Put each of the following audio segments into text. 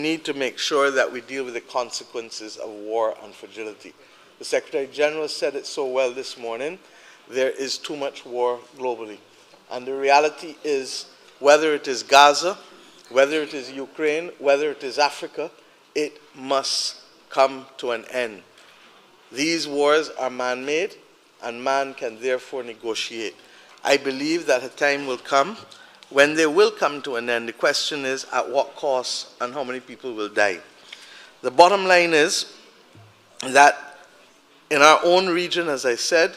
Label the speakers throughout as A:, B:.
A: need to make sure that we deal with the consequences of war and fragility. The Secretary General said it so well this morning. There is too much war globally. And the reality is, whether it is Gaza, whether it is Ukraine, whether it is Africa, it must come to an end. These wars are man-made, and man can therefore negotiate. I believe that a time will come when they will come to an end. The question is, at what cost and how many people will die? The bottom line is that in our own region, as I said,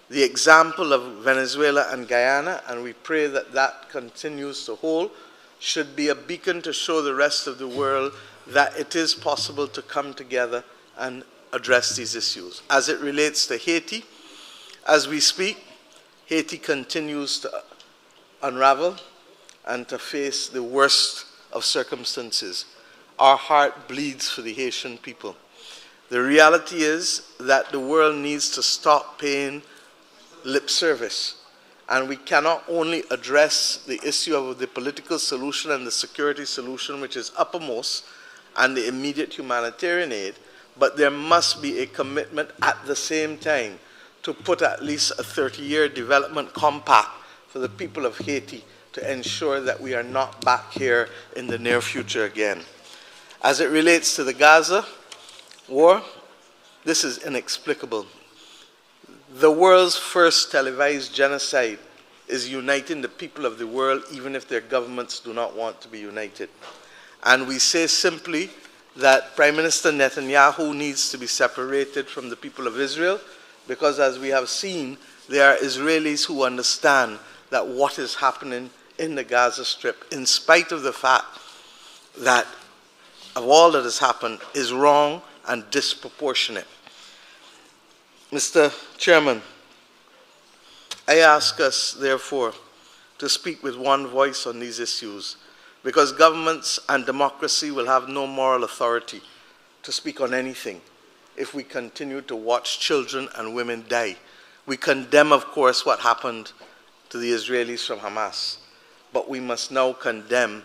A: the example of Venezuela and Guyana, and we pray that that continues to hold, should be a beacon to show the rest of the world that it is possible to come together and address these issues. As it relates to Haiti, as we speak, Haiti continues to unravel and to face the worst of circumstances. Our heart bleeds for the Haitian people. The reality is that the world needs to stop paying lip service, and we cannot only address the issue of the political solution and the security solution, which is uppermost, and the immediate humanitarian aid, but there must be a commitment at the same time to put at least a 30-year development compact for the people of Haiti to ensure that we are not back here in the near future again. As it relates to the Gaza war, this is inexplicable. The world's first televised genocide is uniting the people of the world, even if their governments do not want to be united. And we say simply that Prime Minister Netanyahu needs to be separated from the people of Israel, because as we have seen, there are Israelis who understand that what is happening in the Gaza Strip, in spite of the fact that of all that has happened, is wrong and disproportionate. Mr. Chairman, I ask us, therefore, to speak with one voice on these issues, because governments and democracy will have no moral authority to speak on anything if we continue to watch children and women die. We condemn, of course, what happened to the Israelis from Hamas, but we must now condemn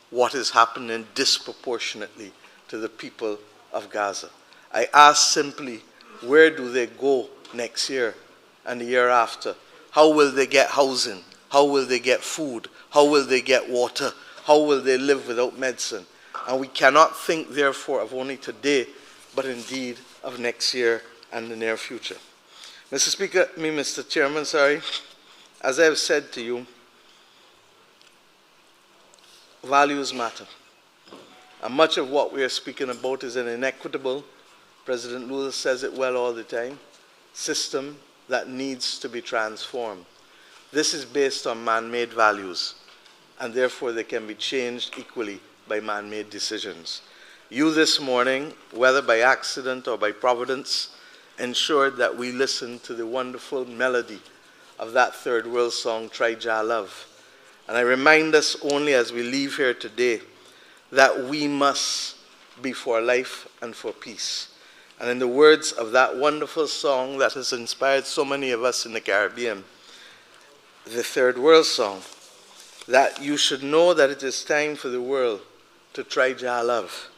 A: what is happening disproportionately to the people of Gaza. I ask simply, where do they go next year and the year after? How will they get housing? How will they get food? How will they get water? How will they live without medicine? And we cannot think, therefore, of only today, but indeed of next year and the near future. Mr. Chairman, as I have said to you, values matter. And much of what we are speaking about is an inequitable, President Lula says it well all the time, system that needs to be transformed. This is based on man-made values, and therefore they can be changed equally by man-made decisions. You this morning, whether by accident or by providence, ensured that we listened to the wonderful melody of that third world song, Try Jah Love. And I remind us only as we leave here today that we must be for life and for peace. And in the words of that wonderful song that has inspired so many of us in the Caribbean, the third world song, that you should know that it is time for the world to try Jah Love,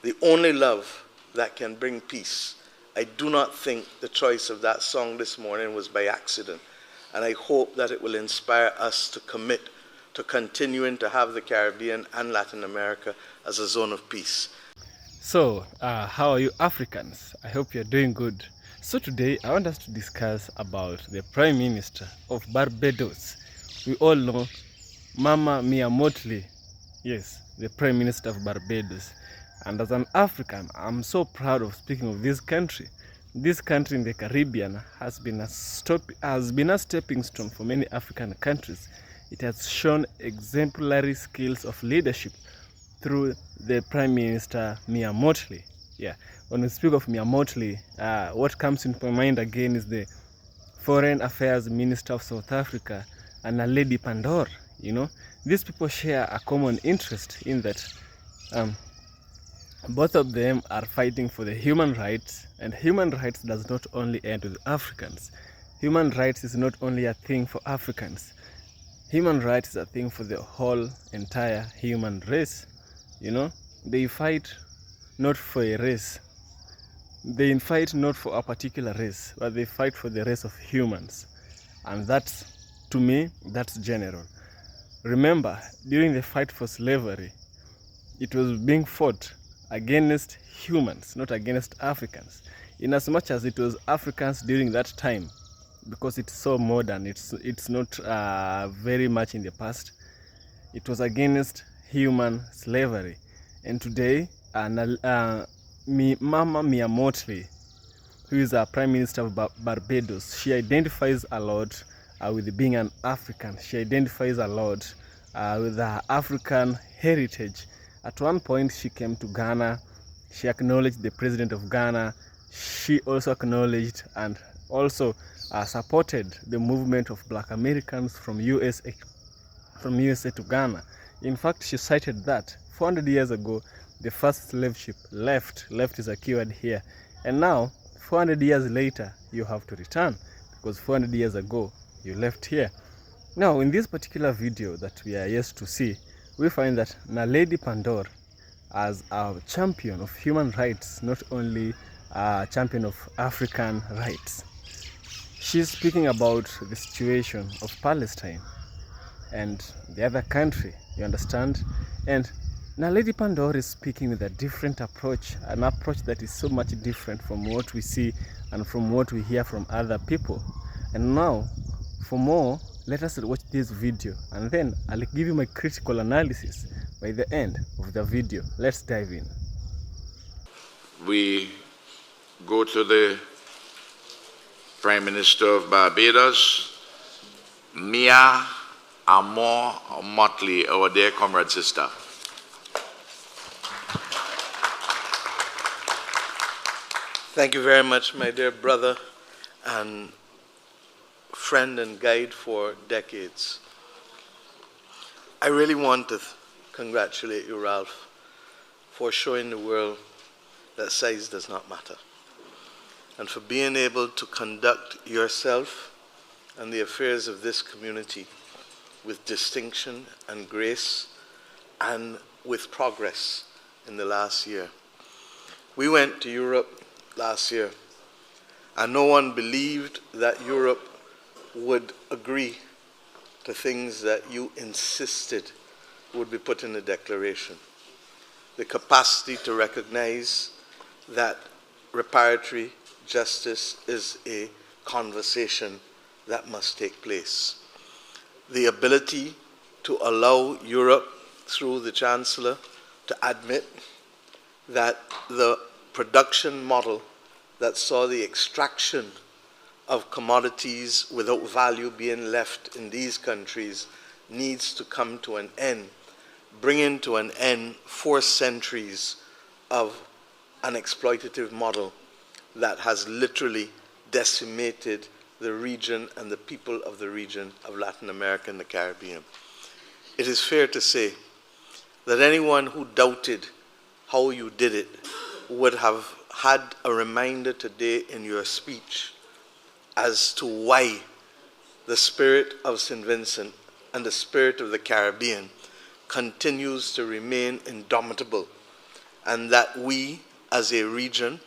A: the only love that can bring peace. I do not think the choice of that song this morning was by accident, and I hope that it will inspire us to commit to continuing to have the Caribbean and Latin America as a zone of peace.
B: So, how are you Africans? I hope you're doing good. So today, I want us to discuss about the Prime Minister of Barbados. We all know Mama Mia Mottley. Yes, the Prime Minister of Barbados. And as an African, I'm so proud of speaking of this country. This country in the Caribbean has been a stepping stone for many African countries. It has shown exemplary skills of leadership through the Prime Minister Mia Mottley. Yeah, when we speak of Mia Mottley, what comes into my mind again is the Foreign Affairs Minister of South Africa and a Lady Pandora. You know, these people share a common interest in that both of them are fighting for the human rights, and human rights does not only end with Africans. Human rights is not only a thing for Africans. Human rights is a thing for the whole entire human race. You know, they fight not for a race. They fight not for a particular race, but they fight for the race of humans. And that's, to me, that's general. Remember, during the fight for slavery, it was being fought against humans, not against Africans. In as much as it was Africans during that time, because it's so modern, it's not very much in the past, it was against human slavery. And today, Mama Mia Mottley, who is our Prime Minister of Barbados, she identifies a lot with being an African. She identifies a lot with her African heritage. At one point, she came to Ghana. She acknowledged the president of Ghana. She also acknowledged and also supported the movement of Black Americans from USA to Ghana. In fact, she cited that 400 years ago, the first slave ship left is a keyword here. And now, 400 years later, you have to return because 400 years ago, you left here. Now, in this particular video that we are yet to see, we find that Naledi Pandor, as a champion of human rights, not only a champion of African rights, she's speaking about the situation of Palestine and the other country, you understand? And Naledi Pandor is speaking with a different approach, an approach that is so much different from what we see and from what we hear from other people. And now, for more, let us watch this video and then I'll give you my critical analysis by the end of the video. Let's dive in.
C: We go to the Prime Minister of Barbados, Mia Mottley, our dear comrade sister.
A: Thank you very much, my dear brother and friend and guide for decades. I really want to congratulate you, Ralph, for showing the world that size does not matter, and for being able to conduct yourself and the affairs of this community with distinction and grace and with progress in the last year. We went to Europe last year, and no one believed that Europe would agree to things that you insisted would be put in the declaration. The capacity to recognize that reparatory justice is a conversation that must take place. The ability to allow Europe, through the Chancellor, to admit that the production model that saw the extraction of commodities without value being left in these countries needs to come to an end, bringing to an end 4 centuries of an exploitative model that has literally decimated the region and the people of the region of Latin America and the Caribbean. It is fair to say that anyone who doubted how you did it would have had a reminder today in your speech as to why the spirit of St. Vincent and the spirit of the Caribbean continues to remain indomitable, and that we as a region,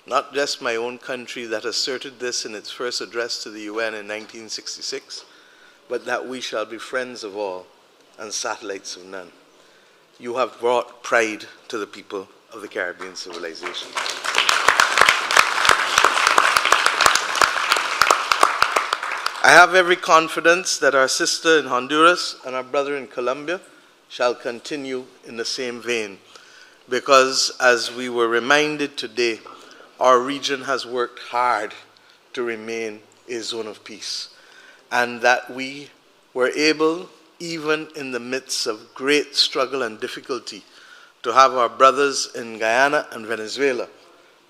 A: not just my own country that asserted this in its first address to the UN in 1966, but that we shall be friends of all and satellites of none. You have brought pride to the people of the Caribbean civilization. I have every confidence that our sister in Honduras and our brother in Colombia shall continue in the same vein, because as we were reminded today, our region has worked hard to remain a zone of peace, and that we were able, even in the midst of great struggle and difficulty, to have our brothers in Guyana and Venezuela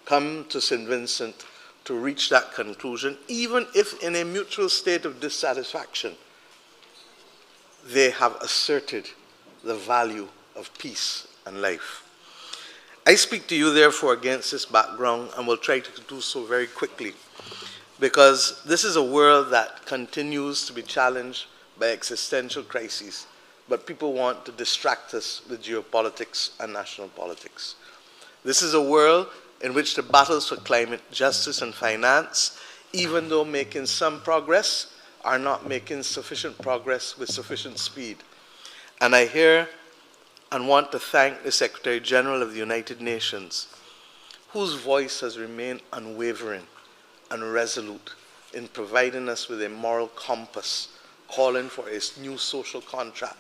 A: come to St. Vincent to reach that conclusion, even if in a mutual state of dissatisfaction. They have asserted the value of peace and life. I speak to you, therefore, against this background, and will try to do so very quickly, because this is a world that continues to be challenged by existential crises but people want to distract us with geopolitics and national politics. This is a world in which the battles for climate justice and finance, even though making some progress, are not making sufficient progress with sufficient speed. And I hear and want to thank the Secretary General of the United Nations, whose voice has remained unwavering and resolute in providing us with a moral compass, calling for a new social contract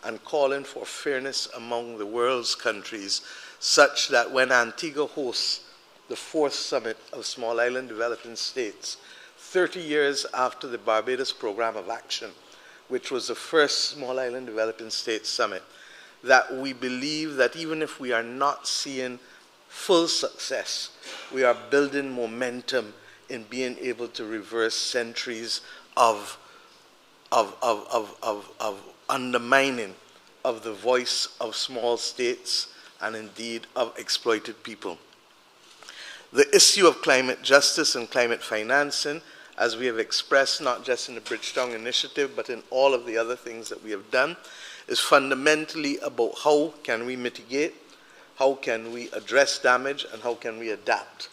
A: and calling for fairness among the world's countries, such that when Antigua hosts the 4th Summit of Small Island Developing States, 30 years after the Barbados Program of Action, which was the first Small Island Developing States Summit, that we believe that even if we are not seeing full success, we are building momentum in being able to reverse centuries of undermining of the voice of small states and indeed of exploited people. The issue of climate justice and climate financing, as we have expressed not just in the Bridgetown Initiative, but in all of the other things that we have done, is fundamentally about how can we mitigate, how can we address damage, and how can we adapt.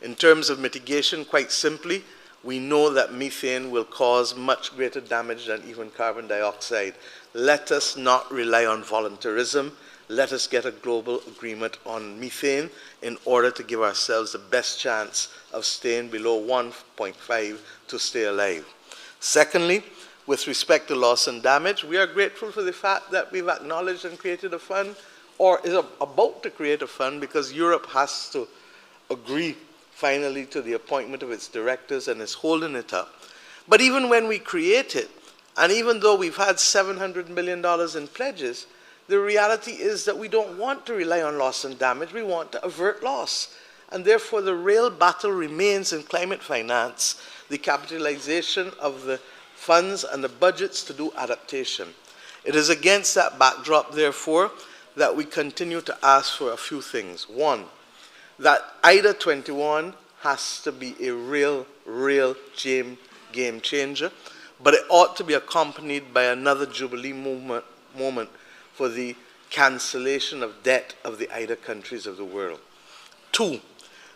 A: In terms of mitigation, quite simply, we know that methane will cause much greater damage than even carbon dioxide. Let us not rely on voluntarism. Let us get a global agreement on methane in order to give ourselves the best chance of staying below 1.5 to stay alive. Secondly, with respect to loss and damage, we are grateful for the fact that we've acknowledged and created a fund, or is about to create a fund, because Europe has to agree finally to the appointment of its directors and is holding it up. But even when we create it, and even though we've had $700 million in pledges, the reality is that we don't want to rely on loss and damage. We want to avert loss. And therefore, the real battle remains in climate finance, the capitalization of the funds and the budgets to do adaptation. It is against that backdrop, therefore, that we continue to ask for a few things. One, that IDA 21 has to be a real game changer, but it ought to be accompanied by another Jubilee moment for the cancellation of debt of the IDA countries of the world. Two,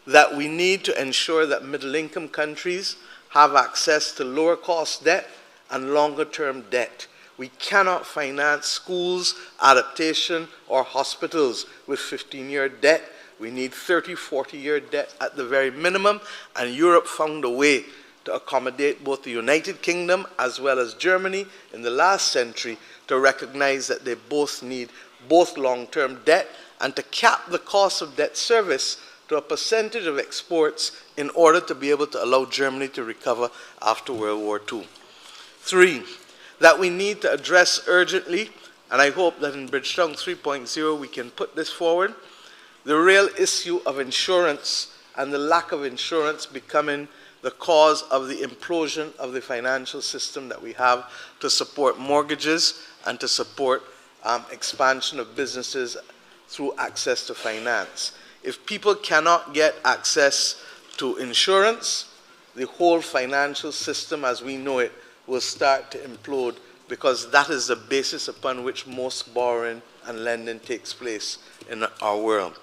A: that we need to ensure that middle-income countries have access to lower-cost debt and longer-term debt. We cannot finance schools, adaptation, or hospitals with 15-year debt. We need 30, 40-year debt at the very minimum, and Europe found a way to accommodate both the United Kingdom as well as Germany in the last century to recognize that they both need both long-term debt and to cap the cost of debt service to a percentage of exports in order to be able to allow Germany to recover after World War II. Three, that we need to address urgently, and I hope that in Bridgetown 3.0 we can put this forward, the real issue of insurance and the lack of insurance becoming the cause of the implosion of the financial system that we have to support mortgages and to support expansion of businesses through access to finance. If people cannot get access to insurance, the whole financial system as we know it will start to implode, because that is the basis upon which most borrowing and lending takes place in our world.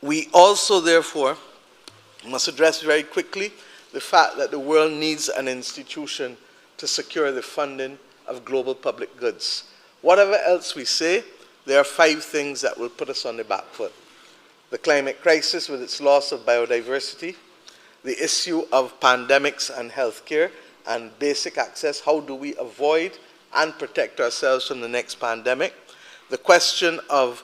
A: We also, therefore, must address very quickly the fact that the world needs an institution to secure the funding of global public goods. Whatever else we say, there are 5 things that will put us on the back foot. The climate crisis with its loss of biodiversity, the issue of pandemics and healthcare and basic access, how do we avoid and protect ourselves from the next pandemic, the question of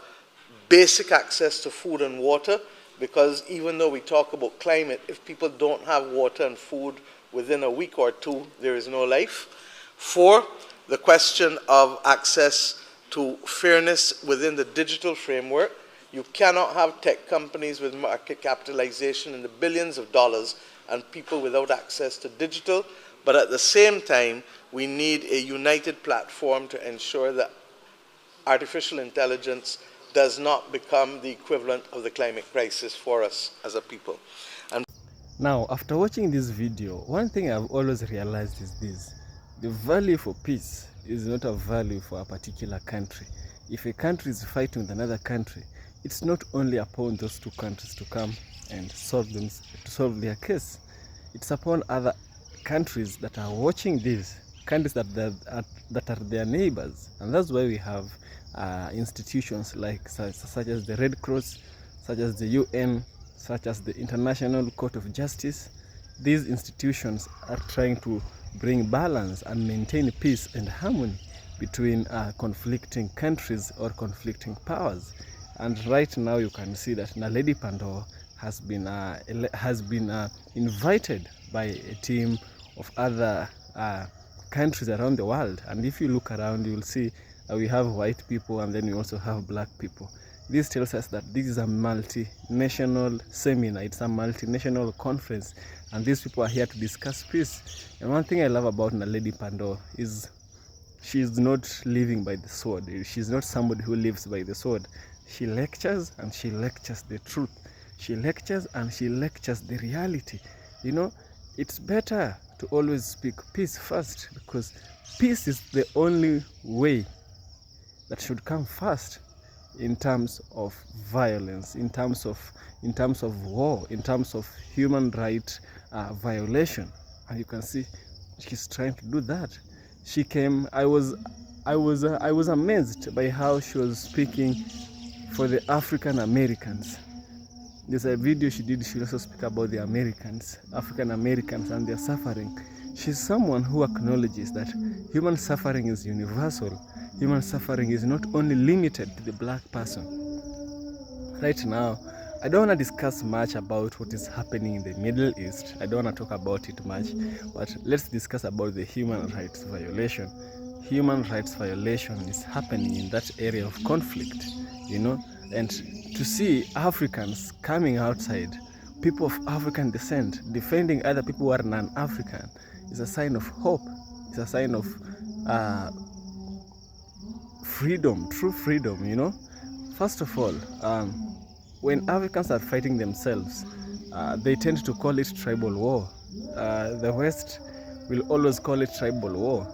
A: basic access to food and water, because even though we talk about climate, if people don't have water and food within a week or 2, there is no life. 4, the question of access to fairness within the digital framework. You cannot have tech companies with market capitalization in the billions of dollars and people without access to digital, but at the same time, we need a united platform to ensure that artificial intelligence does not become the equivalent of the climate crisis for us as a people. And
B: now, after watching this video, one thing I've always realized is this: the value for peace is not a value for a particular country. If a country is fighting with another country, it's not only upon those two countries to come and solve their case. It's upon other countries that are watching this, countries that are their neighbors. And that's why we have institutions like such as the Red Cross, such as the UN, such as the International Court of Justice. These institutions are trying to bring balance and maintain peace and harmony between conflicting countries or conflicting powers. And right now you can see that Naledi Pandor has been invited by a team of other countries around the world. And if you look around, you will see we have white people and then we also have black people. This tells us that this is a multinational seminar, it's a multinational conference, and these people are here to discuss peace. And one thing I love about Naledi Pandor is she's not living by the sword. She's not somebody who lives by the sword. She lectures, and she lectures the truth. She lectures and she lectures the reality. You know, it's better to always speak peace first, because peace is the only way that should come first in terms of violence, in terms of war, in terms of human right violation. And you can see she's trying to do that. She came. I was amazed by how she was speaking for the African Americans. There's a video she did. She also speak about the Americans, African Americans, and their suffering. She's someone who acknowledges that human suffering is universal. Human suffering is not only limited to the black person. Right now, I don't want to discuss much about what is happening in the Middle East. I don't want to talk about it much, but let's discuss about the human rights violation. Human rights violation is happening in that area of conflict, you know, and to see Africans coming outside, people of African descent, defending other people who are non-African, is a sign of hope. It's a sign of freedom, true freedom, you know. First of all, when Africans are fighting themselves, they tend to call it tribal war. The West will always call it tribal war,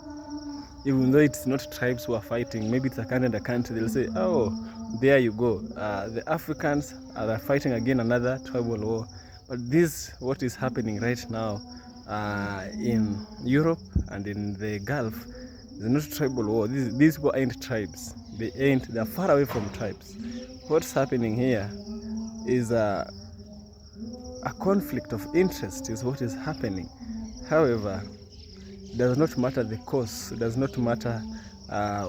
B: even though it's not tribes who are fighting. Maybe it's a country and a country. They'll say, oh, there you go. The Africans are fighting again another tribal war. But this, what is happening right now in Europe and in the Gulf, is not tribal war. These people ain't tribes. They're far away from tribes. What's happening here is a conflict of interest is what is happening. However, it does not matter the cause. It does not matter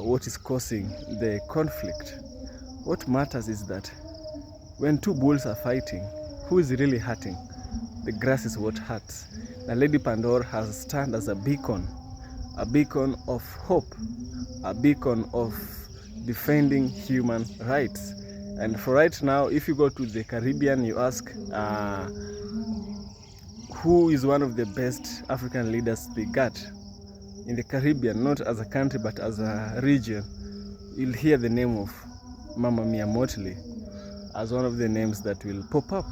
B: what is causing the conflict. What matters is that when two bulls are fighting, who is really hurting? The grass is what hurts. Naledi Pandor has stand as a beacon of hope, a beacon of defending human rights. And for right now, if you go to the Caribbean, you ask who is one of the best African leaders they got in the Caribbean, not as a country but as a region, you'll hear the name of Mia Mottley as one of the names that will pop up.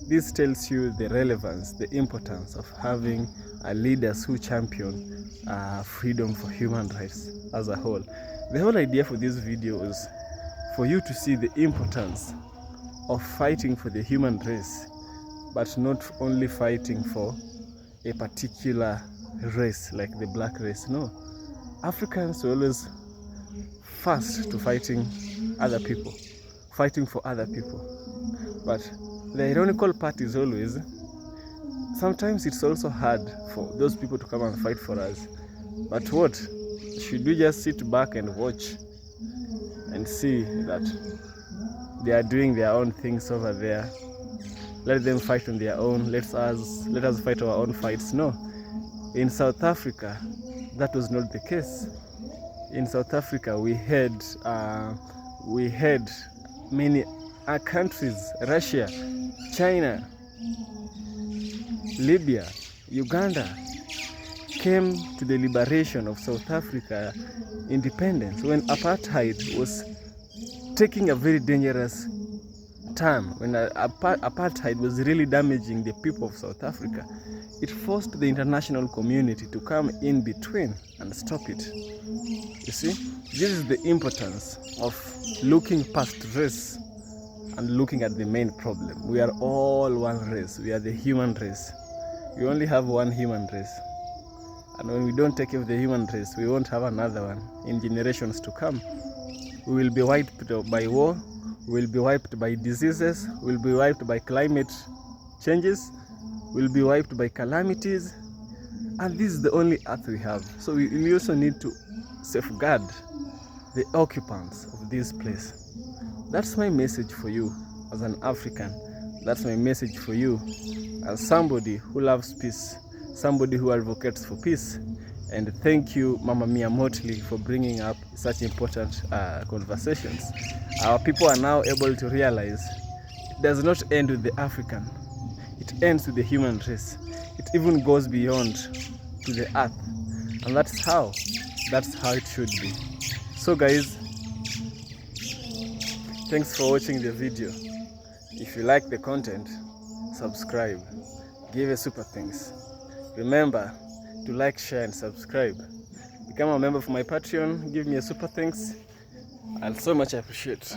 B: This tells you the relevance, the importance of having leaders who champion freedom for human rights as a whole. The whole idea for this video is for you to see the importance of fighting for the human race, but not only fighting for a particular race like the black race. No, Africans are always first to fighting other people, fighting for other people. But the ironical part is always, sometimes it's also hard for those people to come and fight for us. But what? Should we just sit back and watch and see that they are doing their own things over there? Let them fight on their own. Let us fight our own fights. No. In South Africa, that was not the case. In South Africa, we had many countries: Russia, China, Libya, Uganda, came to the liberation of South Africa independence when apartheid was taking a very dangerous turn, when apartheid was really damaging the people of South Africa. it forced the international community to come in between and stop it. You see, this is the importance of looking past race and looking at the main problem. We are all one race. We are the human race. We only have one human race. And when we don't take care of the human race, we won't have another one in generations to come. We will be wiped by war, we will be wiped by diseases, we will be wiped by climate changes, we will be wiped by calamities. And this is the only earth we have. So we also need to safeguard the occupants of this place. That's my message for you as an African. That's my message for you as somebody who loves peace, somebody who advocates for peace. And thank you, Mama Mia Mottley, for bringing up such important conversations. Our people are now able to realize it does not end with the African. It ends with the human race. It even goes beyond to the earth. And that's how it should be. So guys, thanks for watching the video. If you like the content, subscribe, give a super thanks. Remember to like, share and subscribe. Become a member of my Patreon, give me a super thanks. I'll so much appreciate.